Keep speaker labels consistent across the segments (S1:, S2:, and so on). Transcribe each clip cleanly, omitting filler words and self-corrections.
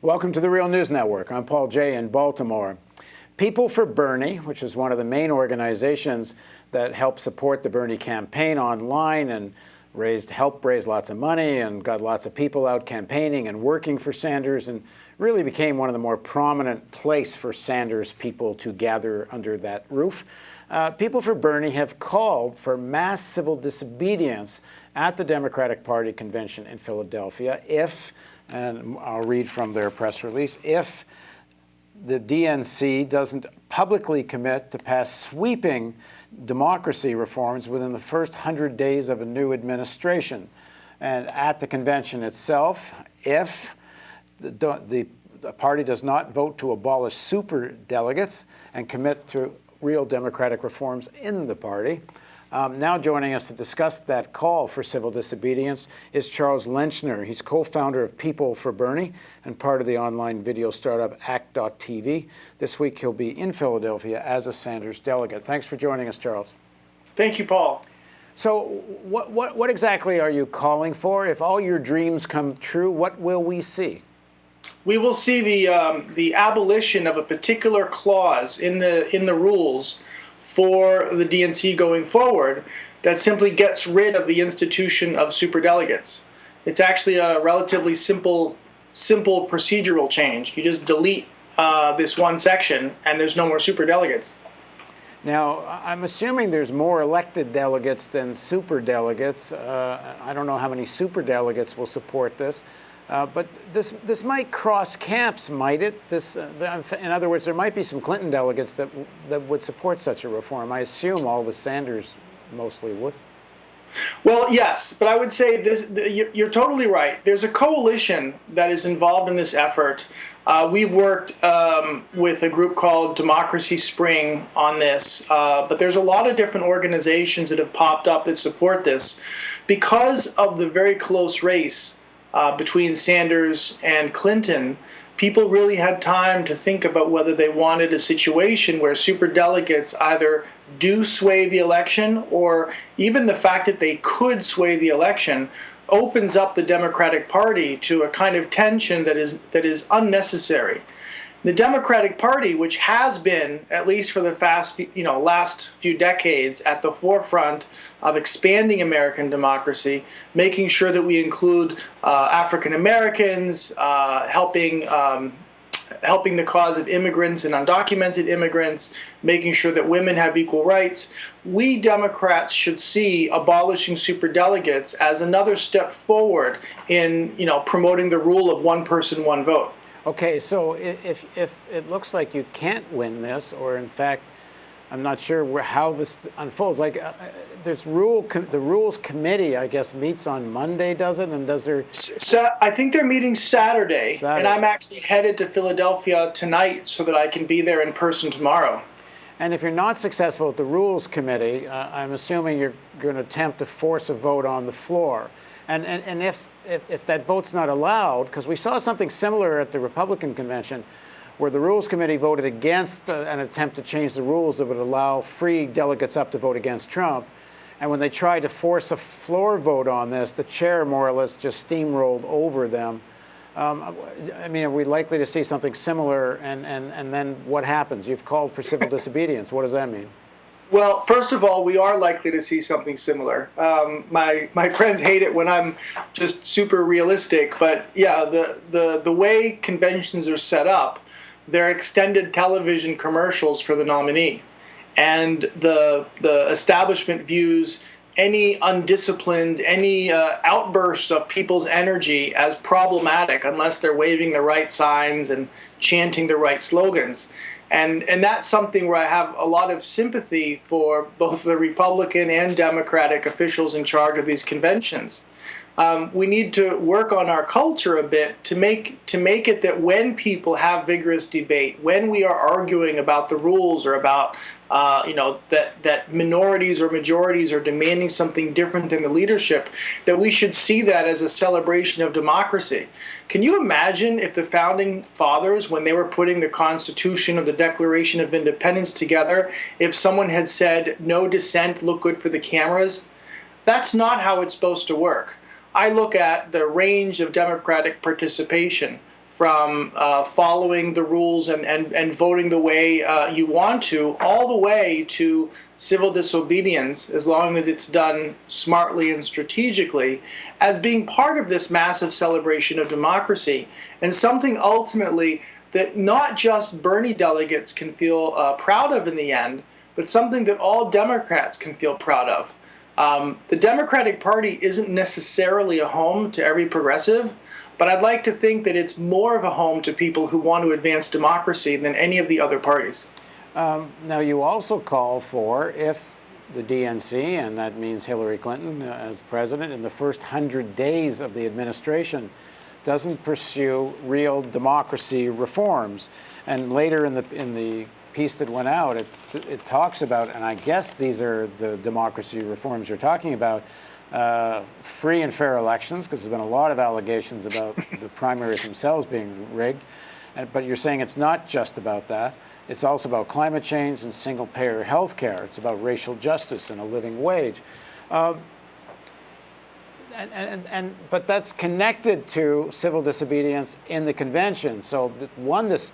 S1: Welcome to the Real News Network. I'm Paul Jay in Baltimore. People for Bernie, which is one of the main organizations that helped support the Bernie campaign online and helped raise lots of money and got lots of people out campaigning and working for Sanders, and really became one of the more prominent place for Sanders people to gather under that roof. People for Bernie have called for mass civil disobedience at the Democratic Party convention in Philadelphia if, and I'll read from their press release, if the DNC doesn't publicly commit to pass sweeping democracy reforms within the first 100 days of a new administration. And at the convention itself, if the party does not vote to abolish superdelegates and commit to real democratic reforms in the party. Now joining us to discuss that call for civil disobedience is Charles Lenchner. He's co-founder of People for Bernie and part of the online video startup Act.tv. This week he'll be in Philadelphia as a Sanders delegate. Thanks for joining us, Charles.
S2: Thank you, Paul.
S1: So what exactly are you calling for? If all your dreams come true, what will we see?
S2: We will see the abolition of a particular clause in the rules for the DNC going forward that simply gets rid of the institution of superdelegates. It's actually a relatively simple procedural change. You just delete this one section and there's no more superdelegates. Now,
S1: I'm assuming there's more elected delegates than superdelegates. I don't know how many superdelegates will support this. But this might cross camps, might it? In other words, there might be some Clinton delegates that would support such a reform. I assume all the Sanders mostly would.
S2: Well, yes, but I would say this: you're totally right. There's a coalition that is involved in this effort. We've worked with a group called Democracy Spring on this, but there's a lot of different organizations that have popped up that support this because of the very close race between Sanders and Clinton. People really had time to think about whether they wanted a situation where superdelegates either do sway the election, or even the fact that they could sway the election opens up the Democratic Party to a kind of tension that is unnecessary. The Democratic Party, which has been, at least for the last few decades, at the forefront of expanding American democracy, making sure that we include African Americans, helping the cause of immigrants and undocumented immigrants, making sure that women have equal rights. We Democrats should see abolishing superdelegates as another step forward in promoting the rule of one person, one vote.
S1: Okay, so if it looks like you can't win this, or in fact, I'm not sure how this unfolds. Like, the Rules Committee, I guess, meets on Monday, does it? And does there?
S2: So I think they're meeting Saturday, and I'm actually headed to Philadelphia tonight so that I can be there in person tomorrow.
S1: And if you're not successful at the Rules Committee, I'm assuming you're going to attempt to force a vote on the floor. And if that vote's not allowed, because we saw something similar at the Republican convention, where the Rules Committee voted against an attempt to change the rules that would allow free delegates up to vote against Trump. And when they tried to force a floor vote on this, the chair more or less just steamrolled over them. I mean, are we likely to see something similar? And then what happens? You've called for civil disobedience. What does that mean?
S2: Well, first of all, we are likely to see something similar. My friends hate it when I'm just super realistic, but yeah, the way conventions are set up, they're extended television commercials for the nominee, and the establishment views any undisciplined, any outburst of people's energy as problematic unless they're waving the right signs and chanting the right slogans. And that's something where I have a lot of sympathy for both the Republican and Democratic officials in charge of these conventions. We need to work on our culture a bit to make it that when people have vigorous debate, when we are arguing about the rules or about that minorities or majorities are demanding something different than the leadership, that we should see that as a celebration of democracy. Can you imagine if the Founding Fathers, when they were putting the Constitution or the Declaration of Independence together, if someone had said, no dissent, look good for the cameras? That's not how it's supposed to work. I look at the range of democratic participation from following the rules and voting the way you want to, all the way to civil disobedience, as long as it's done smartly and strategically, as being part of this massive celebration of democracy, and something ultimately that not just Bernie delegates can feel proud of in the end, but something that all Democrats can feel proud of. The Democratic Party isn't necessarily a home to every progressive, but I'd like to think that it's more of a home to people who want to advance democracy than any of the other parties.
S1: Now, you also call for, if the DNC, and that means Hillary Clinton as president, in the first 100 days of the administration, doesn't pursue real democracy reforms. And later in the piece that went out, it talks about, and I guess these are the democracy reforms you're talking about, free and fair elections, because there's been a lot of allegations about the primaries themselves being rigged. But you're saying it's not just about that. It's also about climate change and single-payer health care. It's about racial justice and a living wage. But that's connected to civil disobedience in the convention. So one, this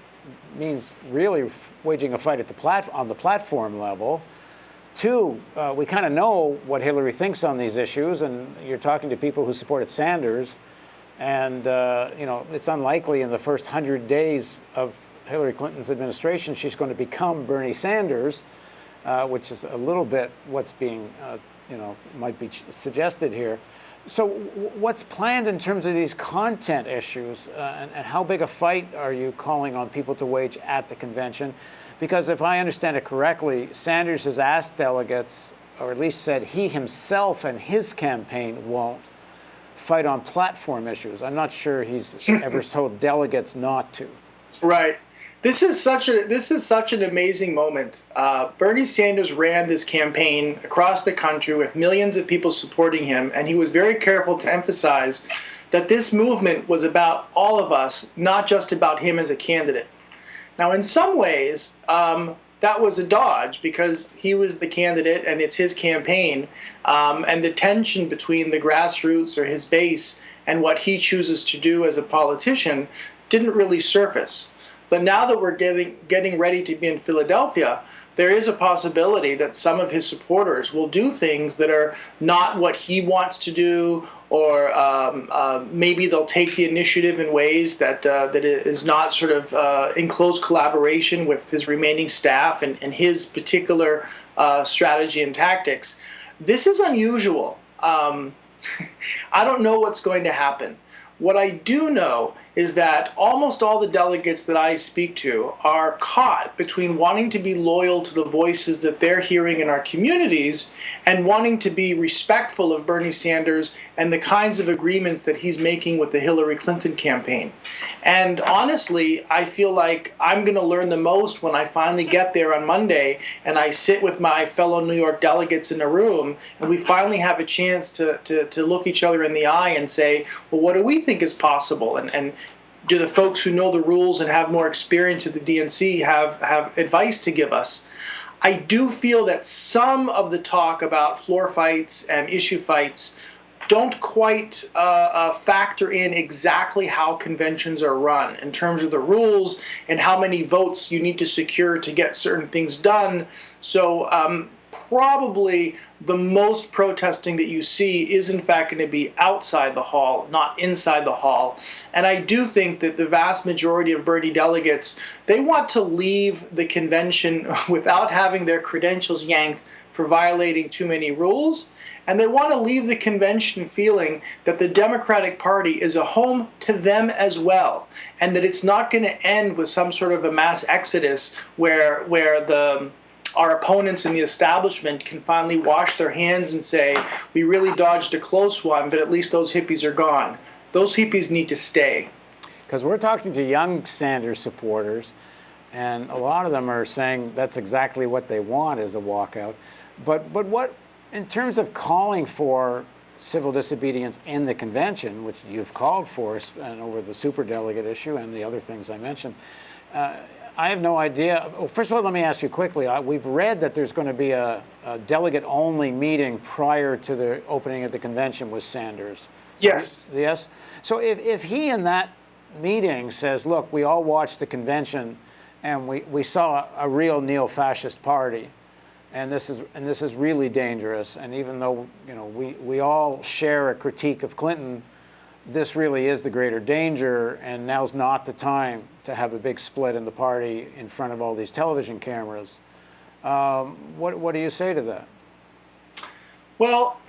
S1: means really waging a fight at on the platform level. Two, we kind of know what Hillary thinks on these issues, and you're talking to people who supported Sanders, and it's unlikely in the first 100 days of Hillary Clinton's administration she's going to become Bernie Sanders, which is a little bit what's being, might be suggested here. So what's planned in terms of these content issues, and how big a fight are you calling on people to wage at the convention? Because if I understand it correctly, Sanders has asked delegates, or at least said he himself and his campaign won't fight on platform issues. I'm not sure he's ever told delegates not to.
S2: Right. This is such an amazing moment. Bernie Sanders ran this campaign across the country with millions of people supporting him, and he was very careful to emphasize that this movement was about all of us, not just about him as a candidate. Now, in some ways, that was a dodge, because he was the candidate and it's his campaign, and the tension between the grassroots or his base and what he chooses to do as a politician didn't really surface. But now that we're getting ready to be in Philadelphia, there is a possibility that some of his supporters will do things that are not what he wants to do, or maybe they'll take the initiative in ways that is not sort of in close collaboration with his remaining staff and his particular strategy and tactics. This is unusual. I don't know what's going to happen. What I do know is that almost all the delegates that I speak to are caught between wanting to be loyal to the voices that they're hearing in our communities and wanting to be respectful of Bernie Sanders and the kinds of agreements that he's making with the Hillary Clinton campaign. And honestly, I feel like I'm going to learn the most when I finally get there on Monday and I sit with my fellow New York delegates in a room and we finally have a chance to look each other in the eye and say, well, what do we think is possible? And do the folks who know the rules and have more experience at the DNC have advice to give us? I do feel that some of the talk about floor fights and issue fights don't quite factor in exactly how conventions are run in terms of the rules and how many votes you need to secure to get certain things done. So probably the most protesting that you see is in fact going to be outside the hall, not inside the hall. And I do think that the vast majority of Bernie delegates, they want to leave the convention without having their credentials yanked for violating too many rules. And they want to leave the convention feeling that the Democratic Party is a home to them as well, and that it's not going to end with some sort of a mass exodus where our opponents in the establishment can finally wash their hands and say, we really dodged a close one, but at least those hippies are gone. Those hippies need to stay.
S1: Because we're talking to young Sanders supporters, and a lot of them are saying that's exactly what they want, is a walkout. But what, in terms of calling for civil disobedience in the convention, which you've called for, and over the superdelegate issue and the other things I mentioned, I have no idea. Well, first of all, let me ask you quickly. We've read that there's going to be a delegate-only meeting prior to the opening of the convention with Sanders.
S2: Yes.
S1: Yes. So if he and that meeting says, look, we all watched the convention and we saw a real neo-fascist party. And this is really dangerous. And even though we all share a critique of Clinton, this really is the greater danger. And now's not the time to have a big split in the party in front of all these television cameras. What do you say to that?
S2: Well,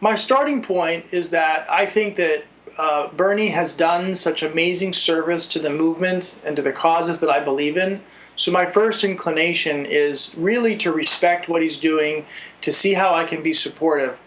S2: my starting point is that I think that Bernie has done such amazing service to the movement and to the causes that I believe in. So my first inclination is really to respect what he's doing, to see how I can be supportive.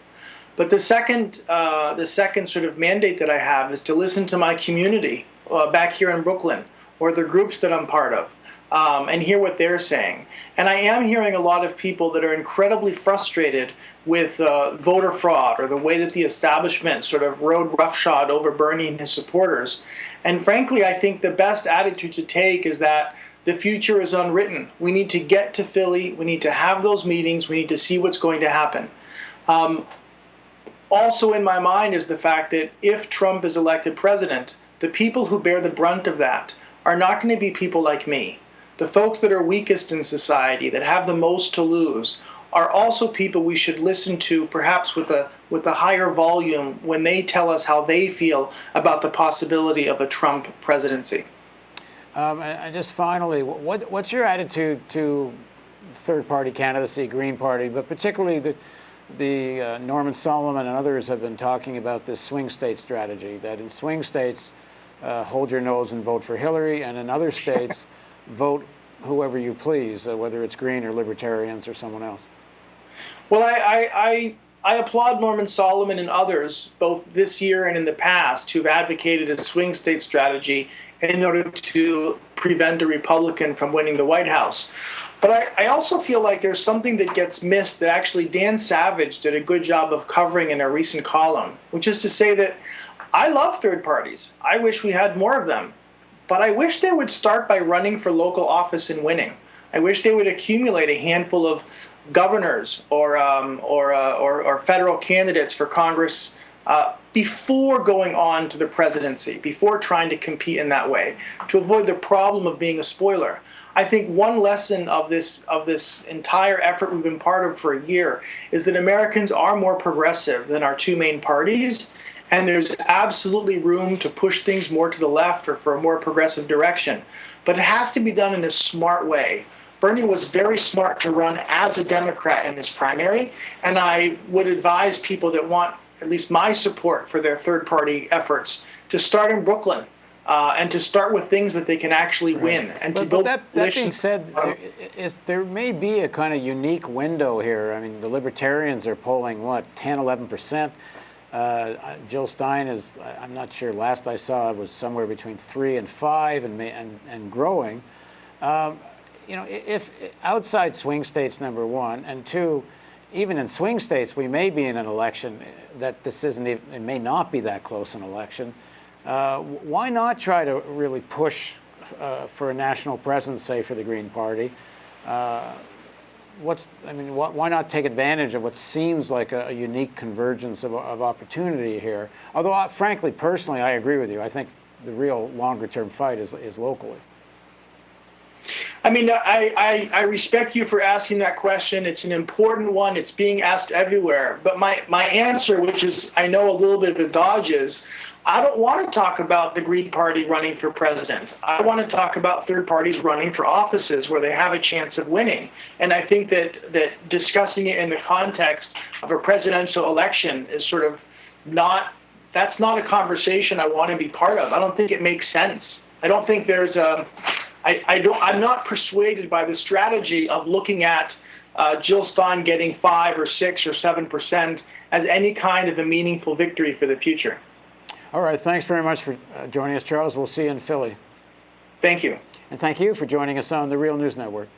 S2: But the second sort of mandate that I have is to listen to my community back here in Brooklyn, or the groups that I'm part of, and hear what they're saying. And I am hearing a lot of people that are incredibly frustrated with voter fraud, or the way that the establishment sort of rode roughshod over Bernie and his supporters. And frankly, I think the best attitude to take is that the future is unwritten. We need to get to Philly. We need to have those meetings. We need to see what's going to happen. Also in my mind is the fact that if Trump is elected president, the people who bear the brunt of that are not going to be people like me. The folks that are weakest in society, that have the most to lose, are also people we should listen to, perhaps with a higher volume, when they tell us how they feel about the possibility of a Trump presidency.
S1: And just finally, what's your attitude to third-party candidacy, Green Party, but particularly the Norman Solomon and others have been talking about this swing state strategy, that in swing states, hold your nose and vote for Hillary, and in other states, vote whoever you please, whether it's Green or Libertarians or someone else?
S2: Well, I applaud Norman Solomon and others, both this year and in the past, who've advocated a swing state strategy in order to prevent a Republican from winning the White House. But I also feel like there's something that gets missed that actually Dan Savage did a good job of covering in a recent column, which is to say that I love third parties. I wish we had more of them. But I wish they would start by running for local office and winning. I wish they would accumulate a handful of governors or federal candidates for Congress before going on to the presidency, before trying to compete in that way, to avoid the problem of being a spoiler. I think one lesson of this entire effort we've been part of for a year is that Americans are more progressive than our two main parties, and there's absolutely room to push things more to the left or for a more progressive direction. But it has to be done in a smart way. Bernie was very smart to run as a Democrat in this primary, and I would advise people that want at least my support for their third-party efforts to start in Brooklyn and to start with things that they can actually win. And to build.
S1: That being said, there may be a kind of unique window here. I mean, the Libertarians are polling, 10, 11%. Jill Stein is, I'm not sure, last I saw it was somewhere between 3 and 5 and growing. If outside swing states, number one, and two, even in swing states, we may be in an election that this isn't even, it may not be that close an election. Why not try to really push for a national presence, say, for the Green Party? Why not take advantage of what seems like a unique convergence of opportunity here? Although, frankly, personally, I agree with you. I think the real longer-term fight is locally.
S2: I mean, I respect you for asking that question. It's an important one. It's being asked everywhere. But my answer, which is, I know, a little bit of a dodge, is I don't want to talk about the Green Party running for president. I want to talk about third parties running for offices where they have a chance of winning. And I think that discussing it in the context of a presidential election is sort of that's not a conversation I want to be part of. I don't think it makes sense. I don't think there's I'm not persuaded by the strategy of looking at Jill Stein getting 5 or 6 or 7% as any kind of a meaningful victory for the future.
S1: All right. Thanks very much for joining us, Charles. We'll see you in Philly.
S2: Thank you.
S1: And thank you for joining us on the Real News Network.